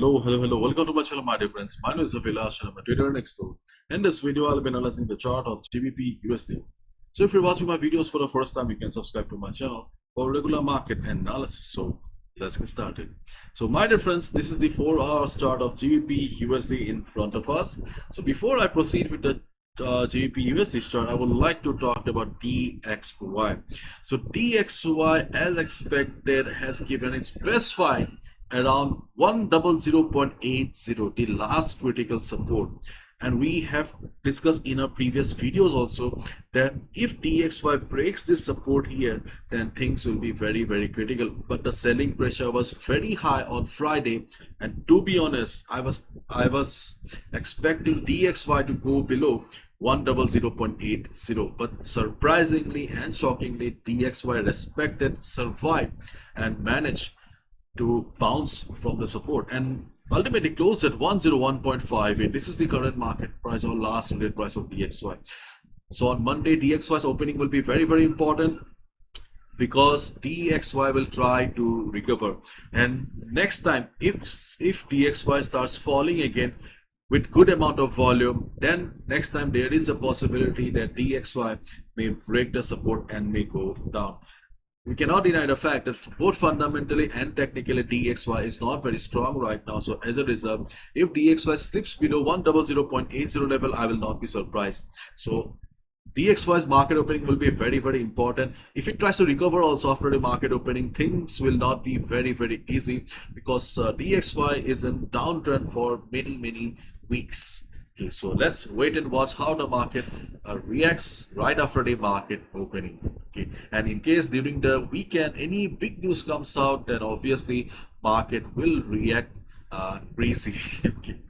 Hello. Welcome to my channel, my dear friends. My name is Avilash and I'm a trader next door. In this video, I'll be analyzing the chart of GBPUSD. So if you're watching my videos for the first time, you can subscribe to my channel for regular market analysis. So let's get started. So my dear friends, this is the 4-hour chart of GBPUSD in front of us. So before I proceed with the GBPUSD chart, I would like to talk about DXY. So DXY, as expected, has given its best fight around 100.80, the last critical support, and we have discussed in our previous videos also that if DXY breaks this support here, then things will be very critical. But the selling pressure was very high on Friday, and to be honest, I was expecting DXY to go below 100.80, but surprisingly and shockingly, DXY survived and managed to bounce from the support and ultimately closed at 101.58. This is the current market price or last traded price of DXY. So on Monday, DXY's opening will be very important, because DXY will try to recover, and next time if DXY starts falling again with good amount of volume, then next time there is a possibility that DXY may break the support and may go down. We cannot deny the fact that both fundamentally and technically DXY is not very strong right now. So as a result, if DXY slips below 100.80 level, I will not be surprised. So DXY's market opening will be very important. If it tries to recover also after the market opening, things will not be very easy, because DXY is in downtrend for many weeks. Okay, so let's wait and watch how the market reacts right after the market opening. Okay, and in case during the weekend any big news comes out, then obviously market will react crazy. Okay.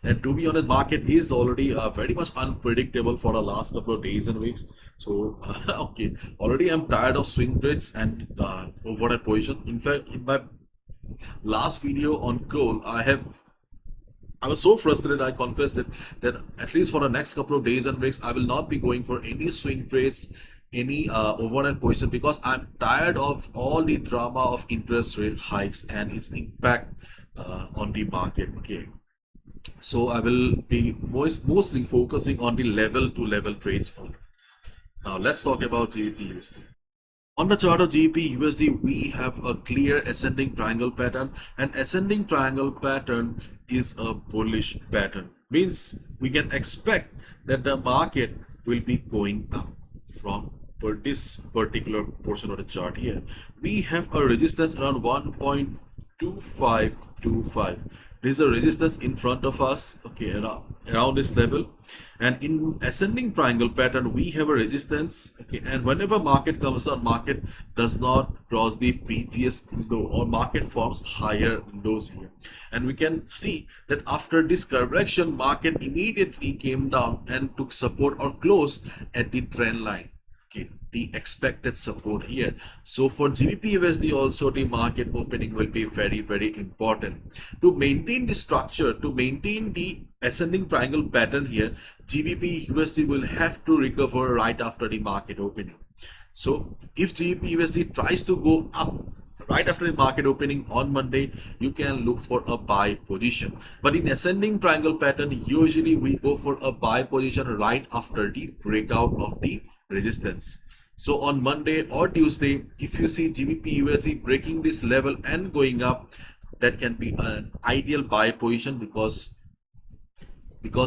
And to be honest, market is already very much unpredictable for the last couple of days and weeks. So okay, already I'm tired of swing trades and overnight position. In fact, in my last video on gold, I was so frustrated, I confessed it, that at least for the next couple of days and weeks, I will not be going for any swing trades, any overnight position, because I'm tired of all the drama of interest rate hikes and its impact on the market. Okay, so I will be mostly focusing on the level to level trades only. Now let's talk about GBPUSD. On the chart of GBPUSD, we have a clear ascending triangle pattern. An ascending triangle pattern is a bullish pattern. Means we can expect that the market will be going up from this particular portion of the chart here. We have a resistance around 1.2525. This is a resistance in front of us, okay, around this level. And in ascending triangle pattern, we have a resistance, okay, and whenever market comes down, market does not cross the previous low, or market forms higher lows here. And we can see that after this correction, market immediately came down and took support or closed at the trend line. Okay, the expected support here. So for GBPUSD also, the market opening will be very important. To maintain the structure, to maintain the ascending triangle pattern here, GBPUSD will have to recover right after the market opening. So if GBPUSD tries to go up right after the market opening on Monday, you can look for a buy position. But in ascending triangle pattern, usually we go for a buy position right after the breakout of the resistance. So on Monday or Tuesday, if you see GBPUSD breaking this level and going up, that can be an ideal buy position, because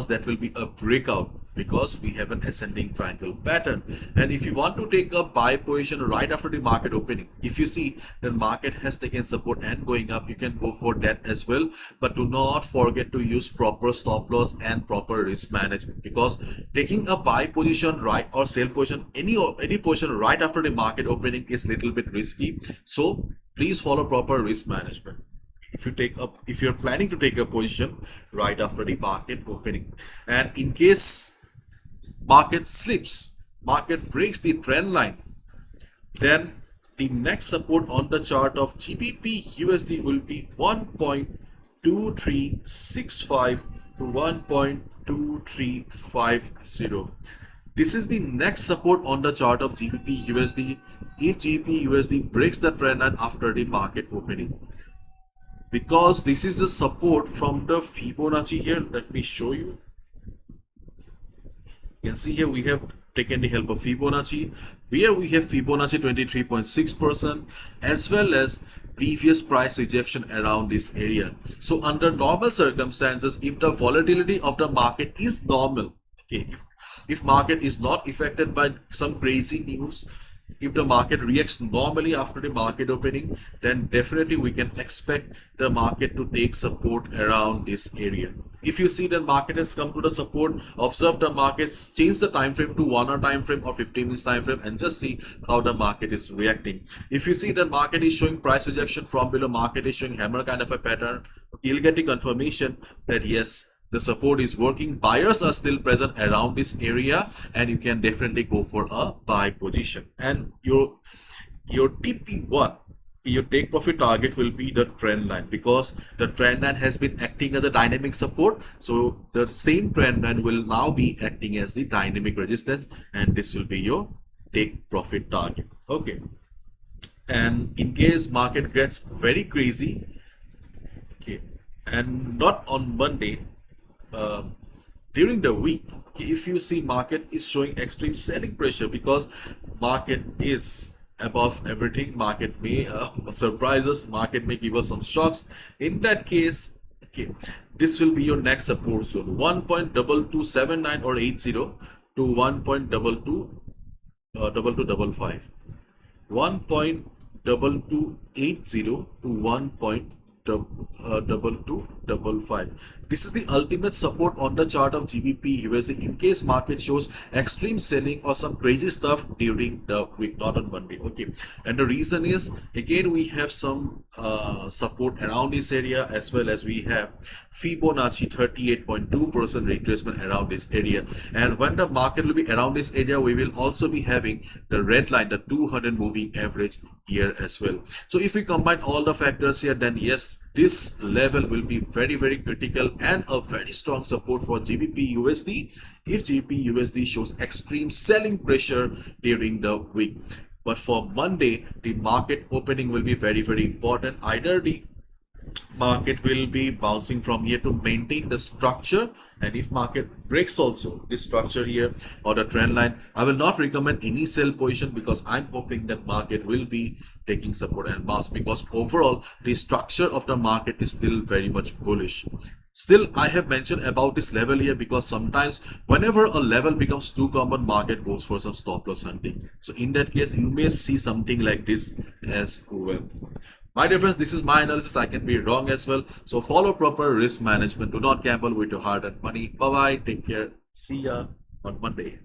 that will be a breakout, because we have an ascending triangle pattern. And if you want to take a buy position right after the market opening, if you see the market has taken support and going up, you can go for that as well. But do not forget to use proper stop loss and proper risk management, because taking a buy position right or sell position, any position right after the market opening is little bit risky. So please follow proper risk management if you're planning to take a position right after the market opening. And in case market slips, market breaks the trend line, then the next support on the chart of GBPUSD will be 1.2365 to 1.2350. This is the next support on the chart of GBPUSD if GBPUSD breaks the trend line after the market opening. because this is the support from the Fibonacci here. Let me show you. You can see here we have taken the help of Fibonacci. Here we have Fibonacci 23.6% as well as previous price rejection around this area. So under normal circumstances, if the volatility of the market is normal, okay, if market is not affected by some crazy news, if the market reacts normally after the market opening, then definitely we can expect the market to take support around this area. If you see that market has come to the support, observe the markets, change the time frame to 1 hour time frame or 15 minutes time frame, and just see how the market is reacting. If you see that market is showing price rejection from below, market is showing hammer kind of a pattern, you'll get the confirmation that yes, the support is working, buyers are still present around this area, and you can definitely go for a buy position. And your TP1, your take profit target, will be the trend line, because the trend line has been acting as a dynamic support. So the same trend line will now be acting as the dynamic resistance, and this will be your take profit target. Okay, and in case market gets very crazy, okay, and not on Monday, during the week, okay, if you see market is showing extreme selling pressure because market is above everything, market may surprise us, market may give us some shocks. In that case, okay, this will be your next support zone, 1.2279 or 80 to 1.2255, 1.2280 to 1.2255. This is the ultimate support on the chart of GBPUSD in case market shows extreme selling or some crazy stuff during the week, not on Monday. Okay, and the reason is, again, we have some support around this area, as well as we have Fibonacci 38.2% retracement around this area. And when the market will be around this area, we will also be having the red line, the 200 moving average here as well. So if we combine all the factors here, then yes, this level will be very, very critical and a very strong support for GBPUSD if GBPUSD shows extreme selling pressure during the week. But for Monday, the market opening will be very, very important. Either the market will be bouncing from here to maintain the structure, and if market breaks also this structure here or the trend line, I will not recommend any sell position, because I'm hoping that market will be taking support and bounce, because overall the structure of the market is still very much bullish. Still, I have mentioned about this level here because sometimes whenever a level becomes too common, market goes for some stop loss hunting. So in that case, you may see something like this as well. My dear friends, this is my analysis. I can be wrong as well. So follow proper risk management. Do not gamble with your hard-earned money. Bye-bye. Take care. See ya on Monday.